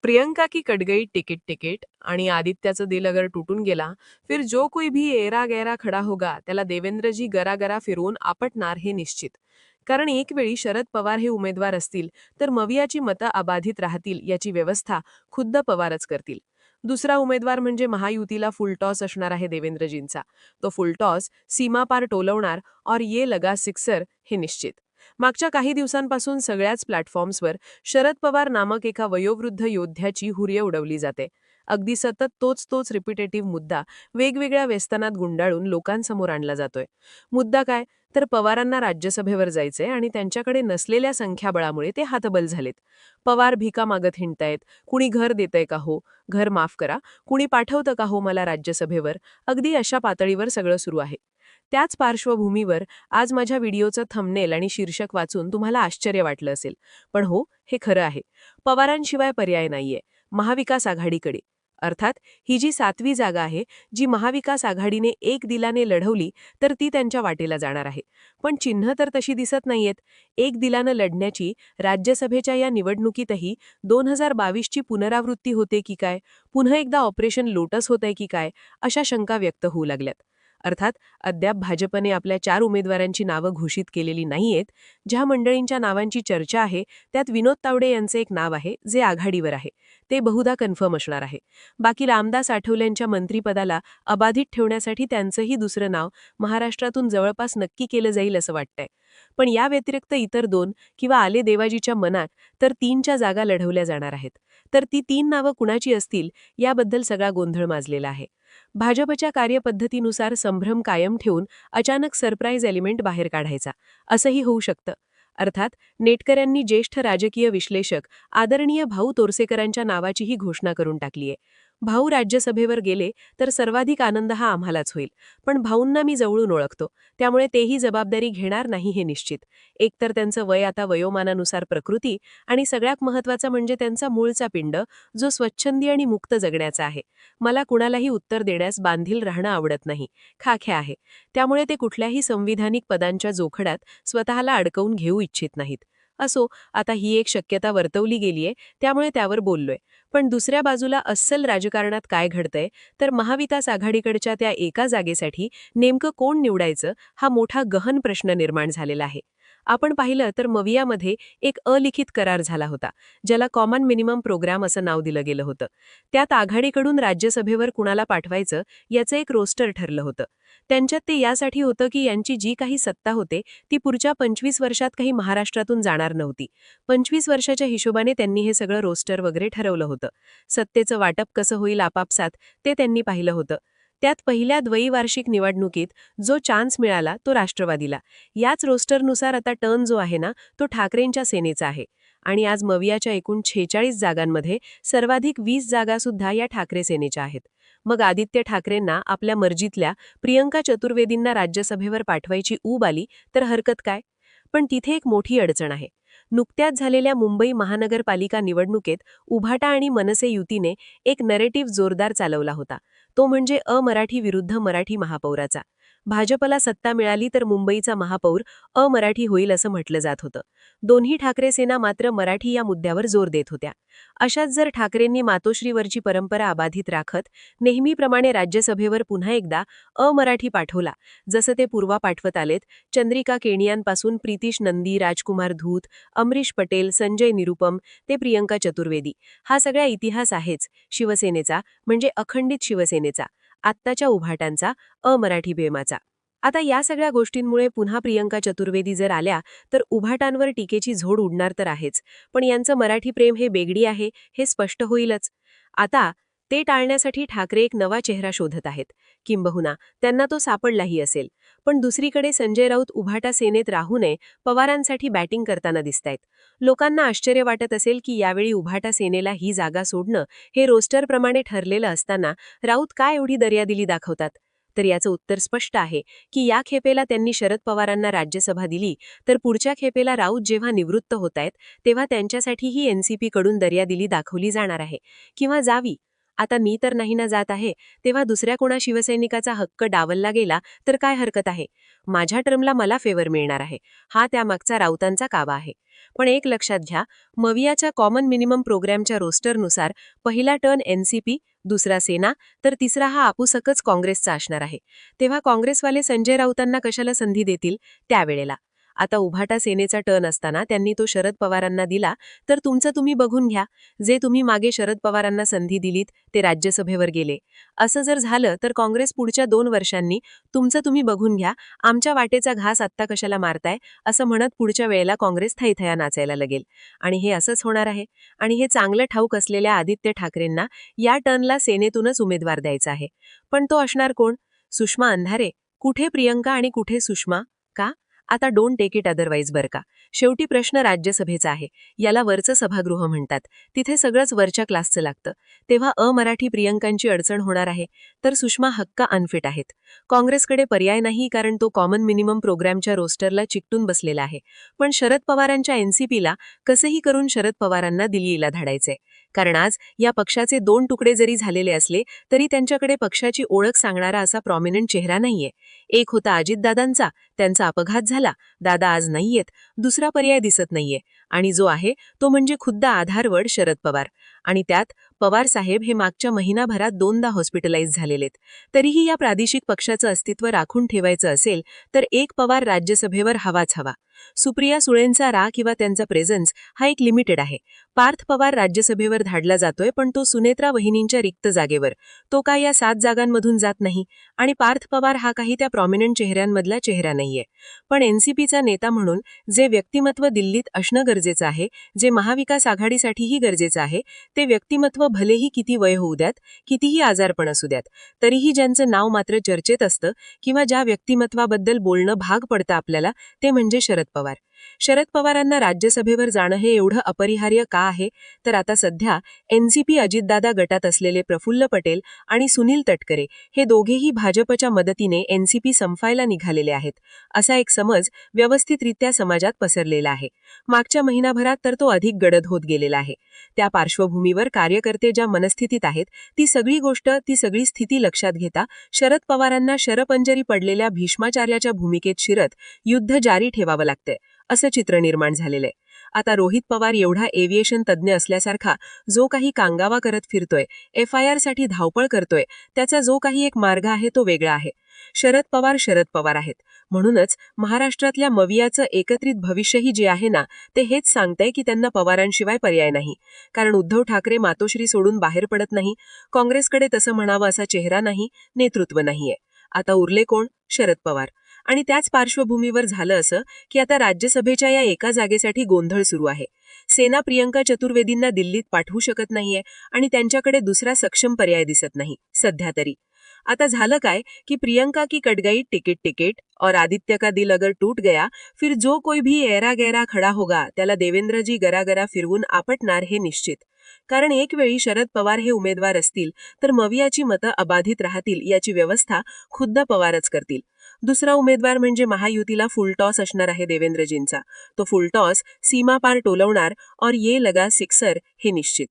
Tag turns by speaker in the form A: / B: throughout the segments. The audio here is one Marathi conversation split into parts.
A: प्रियंका की कट गई टिकट टिकट आणि आदित्याचं दिल अगर टूटून गेला फिर जो कोई भी एरा गैरा खडा होगा त्याला देवेंद्रजी गरागरा फिरवून आपटणार हे निश्चित. कारण एक वेळी शरद पवार हे उमेदवार असतील तर मवियाची मतं अबाधित राहतील याची व्यवस्था खुद्द पवारच करतील. दुसरा उमेदवार म्हणजे महायुतीला फुलटॉस असणार आहे देवेंद्रजींचा. तो फुलटॉस सीमापार टोलवणार और ये लगा सिक्सर हे निश्चित. मागच्या काही दिवसांपासून सगळ्याच प्लॅटफॉर्म्सवर शरद पवार नामक एका वयोवृद्ध योद्ध्याची हुर्य उडवली जाते. अगदी सतत तोच तोच रिपिटेटिव्ह मुद्दा वेगवेगळ्या व्यस्तनात गुंडाळून लोकांसमोर आणला जातोय. मुद्दा काय, तर पवारांना राज्यसभेवर जायचंय आणि त्यांच्याकडे नसलेल्या संख्याबळामुळे ते हातबल झालेत. पवार भिका मागत हिंडतायत. कुणी घर देतंय का हो, घर माफ करा, कुणी पाठवतं का हो मला राज्यसभेवर, अगदी अशा पातळीवर सगळं सुरू आहे. त्याच पार्श्वभूमीवर आज माझ्या व्हिडिओचं थंबनेल आणि शीर्षक वाचून तुम्हाला आश्चर्य वाटलं असेल. पण हो, हे खरं आहे. पवारांशिवाय पर्याय नाहीये महाविकास आघाडीकडे. अर्थात ही जी 7वी जागा आहे, जी महाविकास आघाडीने एक दिलाने लढवली तर ती त्यांच्या वाटेला जाणार आहे. पण चिन्ह तर तशी दिसत नाहीयेत. एक दिलानं लढण्याची राज्यसभेच्या या निवडणुकीतही 2022ची पुनरावृत्ती होते की काय, पुन्हा एकदा ऑपरेशन लोटस होतंय की काय, अशा शंका व्यक्त होऊ लागल्यात. अर्थात अद्याप भाजपने आपल्या 4 उमेदवारांची नावं घोषित केलेली नाहीयेत. ज्या मंडळींच्या नावांची चर्चा आहे त्यात विनोद तावडे यांचे एक नाव आहे जे आघाडीवर आहे. ते बहुधा कन्फर्म असणार आहे. बाकी रामदास आठवलेंच्या मंत्रिपदाला अबाधित ठेवण्यासाठी त्यांचंही दुसरं नाव महाराष्ट्रातून जवळपास नक्की केलं जाईल असं वाटतंय. पण या व्यतिरिक्त इतर 2 किंवा आले देवाजीच्या मनात तर 3च्या जागा लढवल्या जाणार आहेत. तर ती 3 नावं कुणाची असतील याबद्दल सगळा गोंधळ माजलेला आहे. भाजपच्या कार्यपद्धतीनुसार संभ्रम कायम ठेवून अचानक सरप्राईज एलिमेंट बाहेर काढायचा, असंही होऊ शकतं. अर्थात नेटकऱ्यांनी ज्येष्ठ राजकीय विश्लेषक आदरणीय भाऊ तोरसेकरांच्या नावाचीही घोषणा करून टाकलीये. भाऊ राज्यसभेवर गेले तर सर्वाधिक आनंद हा आम्हालाच होईल. पण भाऊंना मी जवळून ओळखतो, त्यामुळे तेही जबाबदारी घेणार नाही हे निश्चित. एकतर त्यांचं वय आता वयोमानानुसार प्रकृती आणि सगळ्यात महत्त्वाचं म्हणजे त्यांचा मूळचा पिंड, जो स्वच्छंदी आणि मुक्त जगण्याचा आहे. मला कुणालाही उत्तर देण्यास बांधील राहणं आवडत नाही, खाख्या आहे. त्यामुळे ते कुठल्याही संविधानिक पदांच्या जोखडात स्वतःला अडकवून घेऊ इच्छित नाहीत. असो, आता ही एक शक्यता वर्तवली गेलीये, त्यामुळे त्यावर बोललोय. पण दुसऱ्या बाजूला अस्सल राजकारणात काय घडतंय, तर महाविकास आघाडीकडच्या त्या एका जागेसाठी नेमकं कोण निवडायचं हा मोठा गहन प्रश्न निर्माण झालेला आहे. आपण पाहिलं तर मवियामध्ये एक अलिखित करार झाला होता, ज्याला कॉमन मिनिमम प्रोग्राम असं नाव दिलं गेलं होतं. त्यात आघाडीकडून राज्यसभेवर कुणाला पाठवायचं याचं एक रोस्टर ठरलं होतं. त्यांच्यात ते यासाठी होतं की यांची जी काही सत्ता होते ती पुढच्या 25 वर्षात काही महाराष्ट्रातून जाणार नव्हती. 25 वर्षाच्या हिशोबाने त्यांनी हे सगळं रोस्टर वगैरे ठरवलं होतं. सत्तेचं वाटप कसं होईल आपापसात ते त्यांनी पाहिलं होतं. त्यात पहिल्या द्वैवार्षिक निवडणुकीत जो चान्स मिळाला तो राष्ट्रवादीला. याच रोस्टरनुसार आता टर्न जो आहे ना, तो ठाकरेंच्या सेनेचा आहे. आणि आज मवियाच्या एकूण 46 जागांमध्ये सर्वाधिक 20 जागासुद्धा या ठाकरे सेनेच्या आहेत. मग आदित्य ठाकरेंना आपल्या मर्जीतल्या प्रियंका चतुर्वेदींना राज्यसभेवर पाठवायची ऊब आली तर हरकत काय? पण तिथे एक मोठी अडचण आहे. नुकत्याच झालेल्या मुंबई महानगरपालिका निवडणुकीत उभाटा आणि मनसे युतीने एक नरेटिव्ह जोरदार चालवला होता. तो म्हणजे अमराठी विरुद्ध मराठी महापौराचा. भाजपला सत्ता मिळाली तर मुंबईचा महापौर अमराठी होईल असं म्हटलं जात होतं. दोन्ही ठाकरे सेना मात्र मराठी या मुद्द्यावर जोर देत होत्या. अशात जर ठाकरेंनी मातोश्रीवरची परंपरा अबाधित राखत नेहमीप्रमाणे राज्यसभेवर पुन्हा एकदा अमराठी पाठवला, जसं ते पूर्वा पाठवत आलेत, चंद्रिका केणियांपासून प्रीतीश नंदी, राजकुमार धूत, अमरीश पटेल, संजय निरुपम ते प्रियंका चतुर्वेदी, हा सगळा इतिहास आहेच शिवसेनेचा, म्हणजे अखंडित शिवसेनेचा, आत्ताच्या उभाटांचा, अमराठी बेमाचा. आता या सगळ्या गोष्टींमुळे पुन्हा प्रियंका चतुर्वेदी जर आल्या तर उभाटांवर टीकेची झोड उडणार तर आहेच. पण यांचं मराठी प्रेम हे बेगडी आहे हे स्पष्ट होईलच. आता ते टाळण्यासाठी ठाकरे एक नवा चेहरा शोधत आहेत. किंबहुना त्यांना तो सापडलाही असेल. पण दुसरीकडे संजय राऊत उभाटा सेनेत राहू नये पवारांसाठी बॅटिंग करताना दिसतायत. लोकांना आश्चर्य वाटत असेल की यावेळी उभाटा सेनेला ही जागा सोडणं हे रोस्टरप्रमाणे ठरलेलं असताना राऊत काय एवढी दर्यादिली दाखवतात. तर याचं उत्तर स्पष्ट आहे की या खेपेला त्यांनी शरद पवारांना राज्यसभा दिली तर पुढच्या खेपेला राऊत जेव्हा निवृत्त होतायत तेव्हा त्यांच्यासाठीही एनसीपी कडून दर्यादिली दाखवली जाणार आहे, किंवा जावी.
B: आता मी तर नाही ना जात आहे, तेव्हा दुसऱ्या कोणा शिवसैनिकाचा हक्क डावलला गेला तर काय हरकत आहे? माझ्या टर्मला मला फेवर मिळणार आहे. हा त्यामागचा राऊतांचा काबा आहे. पण एक लक्षात घ्या, मवियाच्या कॉमन मिनिमम प्रोग्रॅमच्या रोस्टरनुसार पहिला टर्न एनसीपी, दुसरा सेना, तर तिसरा हा आपुसकच काँग्रेसचा असणार आहे. तेव्हा काँग्रेसवाले संजय राऊतांना कशाला संधी देतील त्यावेळेला? आता उभाटा सेनेचा टर्न असताना त्यांनी तो शरद पवारांना दिला, तर तुमचं तुम्ही बघून घ्या. जे तुम्ही मागे शरद पवारांना संधी दिलीत ते राज्यसभेवर गेले. असं जर झालं तर काँग्रेस पुढच्या 2 वर्षांनी तुमचं तुम्ही बघून घ्या, आमच्या वाटेचा घास आत्ता कशाला मारताय, असं म्हणत पुढच्या वेळेला काँग्रेस थैथया नाचायला लागेल. आणि हे असंच होणार आहे. आणि हे चांगलं ठाऊक असलेल्या आदित्य ठाकरेंना या टर्नला सेनेतूनच उमेदवार द्यायचा आहे. पण तो असणार कोण? सुषमा अंधारे? कुठे प्रियंका आणि कुठे सुषमा? का? आता डोंट टेक इट अदरवाईज बरं का. शेवटी प्रश्न राज्यसभेचा आहे. याला वरचं सभागृह म्हणतात. तिथे सगळंच वरच्या क्लासचं लागतं. तेव्हा अमराठी प्रियंकांची अडचण होणार आहे. तर सुषमा हक्का अनफिट आहेत. काँग्रेसकडे पर्याय नाही, कारण तो कॉमन मिनिमम प्रोग्रॅमच्या रोस्टरला चिकटून बसलेला आहे. पण शरद पवारांच्या एनसीपीला कसंही करून शरद पवारांना दिल्लीला धाडायचंय. कारण आज या पक्षाचे 2 तुकडे जरी झालेले असले तरी त्यांच्याकडे पक्षाची ओळख सांगणारा असा प्रॉमिनंट चेहरा नाहीये. एक होता अजितदादांचा, त्यांचा अपघात झाला, दादा आज नाहीयेत, दुसरा पर्याय दिसत नाहीये. आणि जो आहे तो म्हणजे खुद्द आधारवड शरद पवार. आणि त्यात पवार साहेब हे मागच्या महिनाभरात 2दा हॉस्पिटलाइज झालेलेत. तरीही या प्रादेशिक पक्षाचं अस्तित्व राखून ठेवायचं असेल तर एक पवार राज्यसभेवर हवाच हवा. सुप्रिया सुळेंचा रा किंवा त्यांचा प्रेझन्स हा एक लिमिटेड आहे. पार्थ पवार राज्यसभेवर धाडला जातोय, पण तो सुनेत्रा वहिनींच्या रिक्त जागेवर. तो काय या 7 जागांमधून जात नाही. आणि पार्थ पवार हा काही त्या प्रॉमिनंट चेहऱ्यांमधला चेहरा नाहीये. पण एनसीपीचा नेता म्हणून जे व्यक्तिमत्व दिल्लीत असणं गरजेचं आहे, जे महाविकास आघाडीसाठीही गरजेचं आहे, ते व्यक्तिमत्व भलेही किती वय होऊ द्यात, कितीही आजारपण असू द्यात, तरीही ज्यांचं नाव मात्र चर्चेत असतं किंवा ज्या व्यक्तिमत्वाबद्दल बोलणं भाग पडतं आपल्याला, ते म्हणजे शरद पवार. शरद पवारांना राज्यसभेवर जाणं हे एवढं अपरिहार्य का आहे? तर आता सध्या एनसीपी अजितदादा गटात असलेले प्रफुल्ल पटेल आणि सुनील तटकरे हे दोघेही भाजपच्या मदतीने एनसीपी संपायला निघालेले आहेत, असा एक समज व्यवस्थितरित्या समाजात पसरलेला आहे. मागच्या महिनाभरात तर तो अधिक गडद होत गेलेला आहे. त्या पार्श्वभूमीवर कार्यकर्ते ज्या मनस्थितीत आहेत, ती सगळी स्थिती लक्षात घेता शरद पवारांना शरपंजरी पडलेल्या भीष्माचार्याच्या भूमिकेत शिरत युद्ध जारी ठेवावं लागतंय, असं चित्र निर्माण झालेलं आहे. आता रोहित पवार एवढा एव्हिएशन तज्ज्ञ असल्यासारखा जो काही कांगावा करत फिरतोय, FIR साठी धावपळ करतोय, त्याचा जो काही एक मार्ग आहे तो वेगळा आहे. शरद पवार आहेत. म्हणूनच महाराष्ट्रातल्या मवियाचं एकत्रित भविष्यही जे आहे ना, ते हेच सांगतंय की त्यांना पवारांशिवाय पर्याय नाही. कारण उद्धव ठाकरे मातोश्री सोडून बाहेर पडत नाही, काँग्रेसकडे तसं म्हणावं असा चेहरा नाही, नेतृत्व नाहीये. आता उरले कोण? शरद पवार. आणि त्याच पार्श्वभूमीवर झालं असं की आता राज्यसभेच्या या एका जागेसाठी गोंधळ सुरू आहे. सेना प्रियंका चतुर्वेदींना दिल्लीत पाठवू शकत नाहीये आणि त्यांच्याकडे दुसरा सक्षम पर्याय दिसत नाही सध्या तरी. आता झालं काय की प्रियंका की कट गई टिकट टिकट और आदित्य का दिल अगर टूट गया, फिर जो कोई भी ऐरा गैरा खडा होगा त्याला देवेंद्रजी गरागरा फिरवून आपटणार हे निश्चित. कारण एक वेळी शरद पवार हे उमेदवार असतील तर मवियाची मतं अबाधित राहतील याची व्यवस्था खुद्द पवारच करतील. दुसरा उमेदवार म्हणजे महायुतीला फुलटॉस असणार आहे देवेंद्रजींचा. तो फुलटॉस सीमापार टोलवणार और ये लगा सिक्सर हे निश्चित.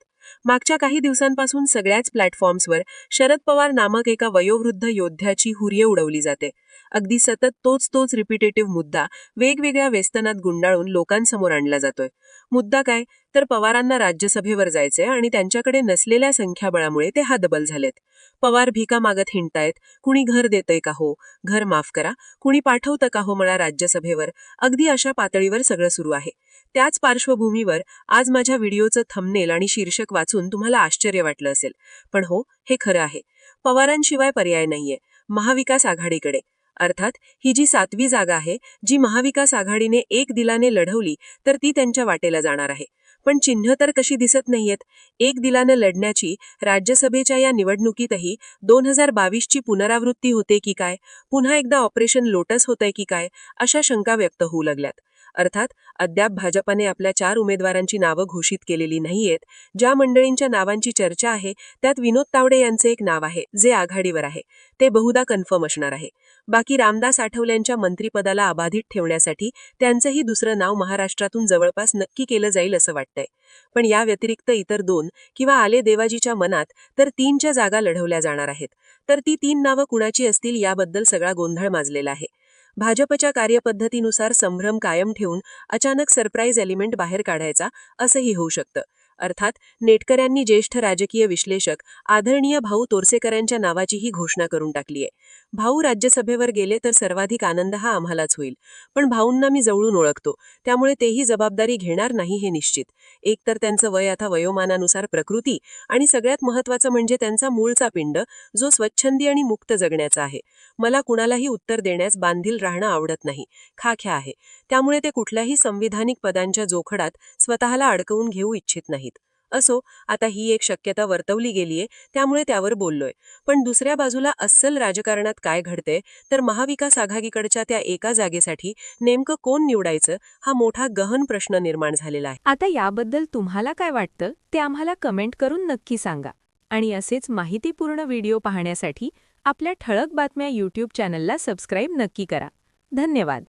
B: मागच्या काही दिवसांपासून सगळ्याच प्लॅटफॉर्म्सवर शरद पवार नामक एका वयोवृद्ध योद्ध्याची हुर्ये उडवली जाते. अगदी सतत तोच रिपिटेटिव्ह मुद्दा वेगवेगळ्या वेस्तनात गुंडाळून लोकांसमोर आणला जातोय. मुद्दा काय? तर पवारांना राज्यसभेवर जायचंय आणि त्यांच्याकडे नसलेल्या संख्याबळामुळे ते हतबल झालेत. पवार भिका मागत हिंडतायत. कुणी घर देतंय का हो? घर माफ करा. कुणी पाठवतं का हो मला राज्यसभेवर? अगदी अशा पातळीवर सगळं सुरू आहे. त्याच पार्श्वभूमीवर आज माझ्या व्हिडिओचं थंबनेल आणि शीर्षक वाचून तुम्हाला आश्चर्य वाटलं असेल. पण हो, हे खरं आहे. पवारांशिवाय पर्याय नाहीये महाविकास आघाडीकडे. अर्थात ही जी 7वी जागा आहे, जी महाविकास आघाडीने एक दिलाने लढवली, तर ती त्यांच्या वाटेला जाणार आहे. पण चिन्ह तर कशी दिसत नाहीयेत. एक दिलानं लढण्याची राज्यसभेच्या या निवडणुकीतही 2022ची पुनरावृत्ती होते की काय? पुन्हा एकदा ऑपरेशन लोटस होतंय की काय? अशा शंका व्यक्त होऊ लागल्यात. अर्थात अद्याप भाजपाने आपल्या 4 उमेदवारांची नावं घोषित केलेली नाहीयेत. ज्या मंडळींच्या नावांची चर्चा आहे त्यात विनोद तावडे यांचे एक नाव आहे, जे आघाडीवर आहे. ते बहुधा कन्फर्म असणार आहे. बाकी रामदास आठवल्यांच्या मंत्रिपदाला अबाधित ठेवण्यासाठी त्यांचंही दुसरं नाव महाराष्ट्रातून जवळपास नक्की केलं जाईल असं वाटतंय. पण या व्यतिरिक्त इतर 2 किंवा आले देवाजीच्या मनात तर 3च्या जागा लढवल्या जाणार आहेत. तर ती 3 नावं कुणाची असतील याबद्दल सगळा गोंधळ माजलेला आहे. भाजपच्या कार्यपद्धतीनुसार संभ्रम कायम ठेवून अचानक सरप्राईज एलिमेंट बाहेर काढायचा असंही होऊ शकतं. अर्थात नेटकऱ्यांनी ज्येष्ठ राजकीय विश्लेषक आदरणीय भाऊ तोरसेकरांच्या नावाचीही घोषणा करून टाकलीय. भाऊ राज्यसभेवर गेले तर सर्वाधिक आनंद हा आम्हालाच होईल. पण भाऊंना मी जवळून ओळखतो, त्यामुळे तेही जबाबदारी घेणार नाही हे निश्चित. एकतर त्यांचं वय आता वयोमानानुसार प्रकृती आणि सगळ्यात महत्त्वाचं म्हणजे त्यांचा मूळचा पिंड, जो स्वच्छंदी आणि मुक्त जगण्याचा आहे. मला कुणालाही उत्तर देण्यास बांधील राहणं आवडत नाही, खाख्या आहे. त्यामुळे ते कुठल्याही संविधानिक पदांच्या जोखडात स्वतःला अडकवून घेऊ इच्छित नाहीत. असो, आता ही एक शक्यता वर्तवली गेलीये, त्यामुळे त्यावर बोललोय. पण दुसऱ्या बाजूला अस्सल राजकारणात काय घडतंय तर महाविकास आघाडीकडच्या त्या एका जागेसाठी नेमकं कोण निवडायचं हा मोठा गहन प्रश्न निर्माण झालेला आहे.
C: आता याबद्दल तुम्हाला काय वाटतं ते आम्हाला कमेंट करून नक्की सांगा. आणि असेच माहितीपूर्ण व्हिडिओ पाहण्यासाठी आपल्या ठळक बातम्या YouTube चॅनलला सबस्क्राईब नक्की करा. धन्यवाद.